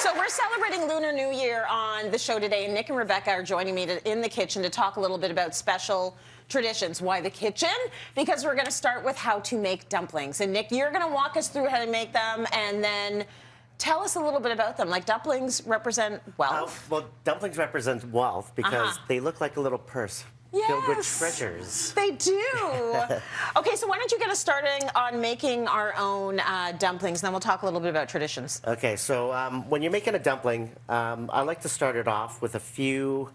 So we're celebrating Lunar New Year on the show today, and Nick and Rebecca are joining me in the kitchen to talk a little bit about special traditions. Why the kitchen? Because we're going to start with how to make dumplings. And Nick, you're going to walk us through how to make them, and then tell us a little bit about them. Like, dumplings represent wealth. Well, dumplings represent wealth because they look like a little purse. Filled with treasures. They do. Okay, so why don't you get us started on making our own dumplings, and then we'll talk a little bit about traditions. Okay, so when you're making a dumpling, I like to start it off with a few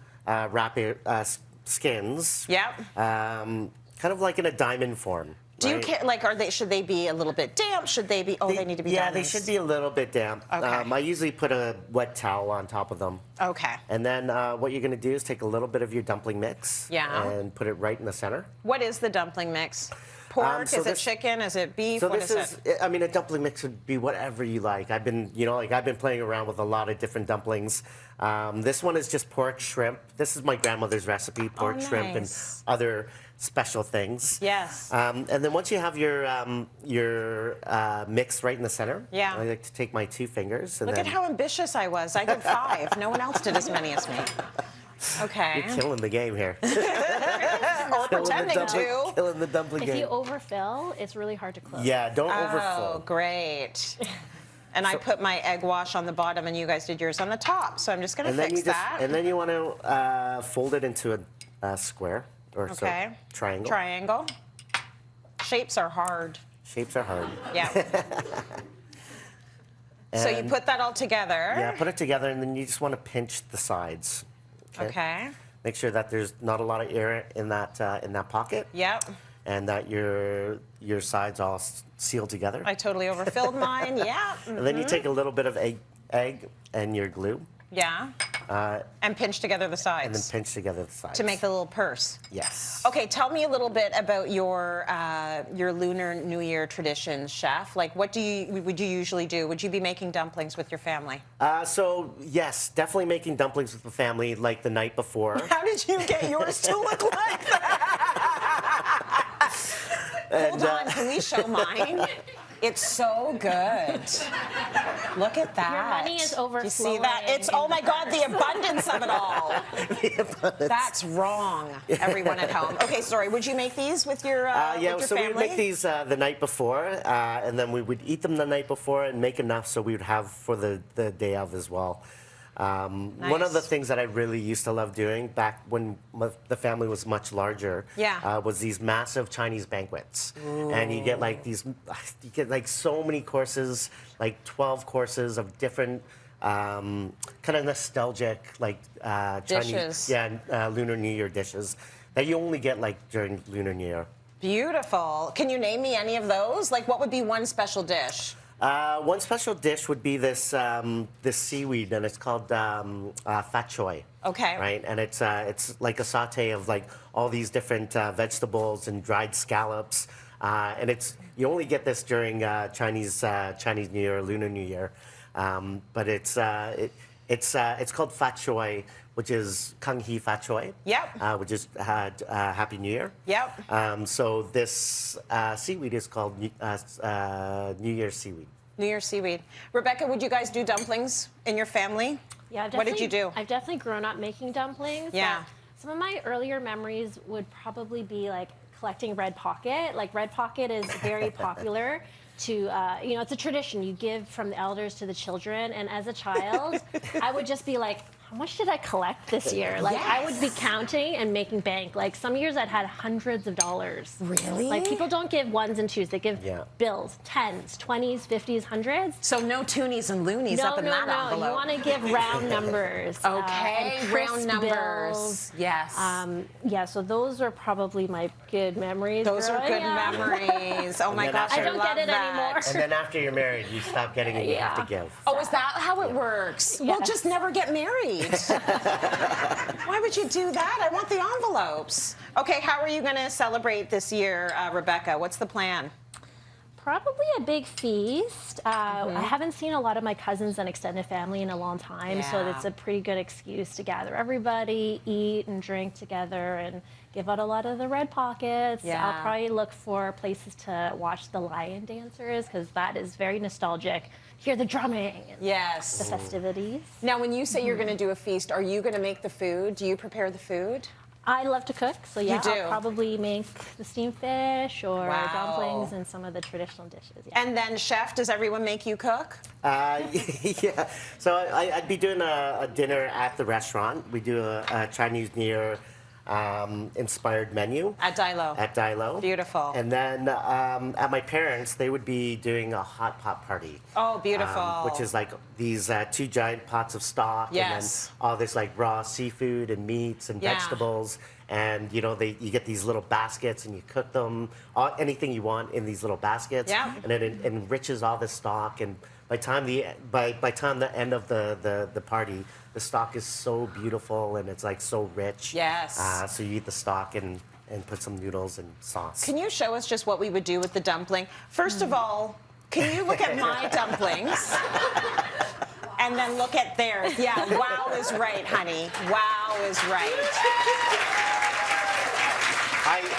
skins. Yep. Kind of like in a diamond form. Do you care, like, should they be a little bit damp? Should they be, they need to be Yeah, diamonds? they should be a little bit damp. Okay. I usually put a wet towel on top of them. Okay. And then what you're going to do is take a little bit of your dumpling mix and put it right in the center. What is the dumpling mix? Pork? Is it chicken? Is it beef? So what this is it? I mean, a dumpling mix would be whatever you like. I've been, I've been playing around with a lot of different dumplings. This one is just pork, shrimp. This is my grandmother's recipe, pork, shrimp, and other special things. Yes. And then once you have your mix right in the center, I like to take my 2 fingers. And Look at how ambitious I was. I did 5. No one else did as many as me. Okay. You're killing the game here. Or pretending to. Killing the dumpling game. If you overfill, it's really hard to close. Yeah, don't overfill. Oh, great. And I put my egg wash on the bottom, and you guys did yours on the top. So I'm just going to fix that. And then you want to fold it into a square or triangle. Triangle. Shapes are hard. Shapes are hard. Yeah. So you put that all together. Yeah, put it together, and then you just want to pinch the sides. Okay. Make sure that there's not a lot of air in that pocket. Yep. And that your sides all seal together. I totally overfilled mine. Yeah. And then you take a little bit of egg and your glue. Yeah. And pinch together the sides. And then pinch together the sides. To make the little purse. Yes. Okay, tell me a little bit about your Lunar New Year traditions, chef. Like, what would you usually do? Would you be making dumplings with your family? So yes, definitely making dumplings with the family like the night before. How did you get yours to look like that? Hold on, can we show mine? It's so good. Look at that. Your money is overflowing. You see that? It's, oh my God, the abundance of it all. That's wrong, everyone at home. Okay, sorry, would you make these with your so family? we would make these the night before, and then we would eat them the night before and make enough so we would have for the day of as well. One of the things that I really used to love doing back when the family was much larger was these massive Chinese banquets. Ooh. And you get like so many courses, like 12 courses of different kind of nostalgic dishes. Chinese, Lunar New Year dishes that you only get like during Lunar New Year. Beautiful. Can you name me any of those? Like, what would be one special dish? One special dish would be this this seaweed, and it's called fat choy. Okay. Right, and it's like a saute of like all these different vegetables and dried scallops, and you only get this during Chinese New Year, Lunar New Year, but it's called fat choy, which is Kung Hee Fat Choy. Yep. Which is Happy New Year. Yep. So this seaweed is called New Year's seaweed. New Year's seaweed. Rebecca, would you guys do dumplings in your family? Yeah, what did you do? I've definitely grown up making dumplings. Yeah. Some of my earlier memories would probably be like collecting Red Pocket. Like, Red Pocket is very popular. It's a tradition you give from the elders to the children. And as a child, I would just be like, how much did I collect this year? Like, I would be counting and making bank. Like, some years I'd had hundreds of dollars. Really? Like, people don't give ones and twos. They give bills, 10s, 20s, 50s, 100s. So no toonies and loonies up in that envelope. No, you want to give round numbers. Okay, and round numbers. Bills. Yes. So those are probably my good memories. Those are good memories. Oh my gosh, I don't get it anymore. And then after you're married, you stop getting it, you have to give. Oh, is that how it works? Yes. Well, just never get married. Why would you do that? I want the envelopes. Okay, how are you going to celebrate this year, Rebecca? What's the plan? Probably a big feast. I haven't seen a lot of my cousins and extended family in a long time, so it's a pretty good excuse to gather everybody, eat and drink together, and give out a lot of the Red Pockets. I'll probably look for places to watch the lion dancers, because that is very nostalgic hear the drumming and the Yes. festivities. Now, when you say you're going to do a feast, are you going to make the food? Do you prepare the food? I love to cook, so yeah, do? I'll probably make the steamed fish or Wow. dumplings and some of the traditional dishes. Yeah. And then, chef, does everyone make you cook? Yeah. So I'd be doing a dinner at the restaurant. We do a Chinese New Year inspired menu. At Dilo. At Dilo. Beautiful. And then at my parents', they would be doing a hot pot party. Oh, beautiful. Which is like these 2 giant pots of stock. Yes. And then all this like raw seafood and meats and Yeah. vegetables. And you know, you get these little baskets and you cook them, anything you want in these little baskets. Yeah. And it enriches all the stock. And by time the end of the party, the stock is so beautiful and it's like so rich. Yes. So you eat the stock and put some noodles and sauce. Can you show us just what we would do with the dumpling? First of all, can you look at my dumplings? And then look at theirs. Yeah, wow is right, honey. Wow is right.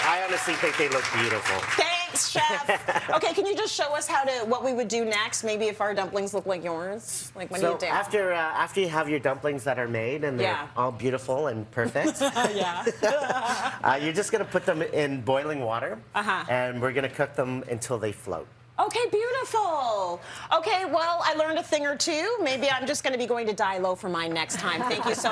I honestly think they look beautiful. Thanks, chef. Okay, can you just show us what we would do next? Maybe if our dumplings look like yours, like when So you dance. after you have your dumplings that are made and they're Yeah. all beautiful and perfect, Yeah. you're just gonna put them in boiling water, and we're gonna cook them until they float. Okay, beautiful. Okay, well, I learned a thing or two. Maybe I'm just going to be going to Dilo for mine next time. Thank you so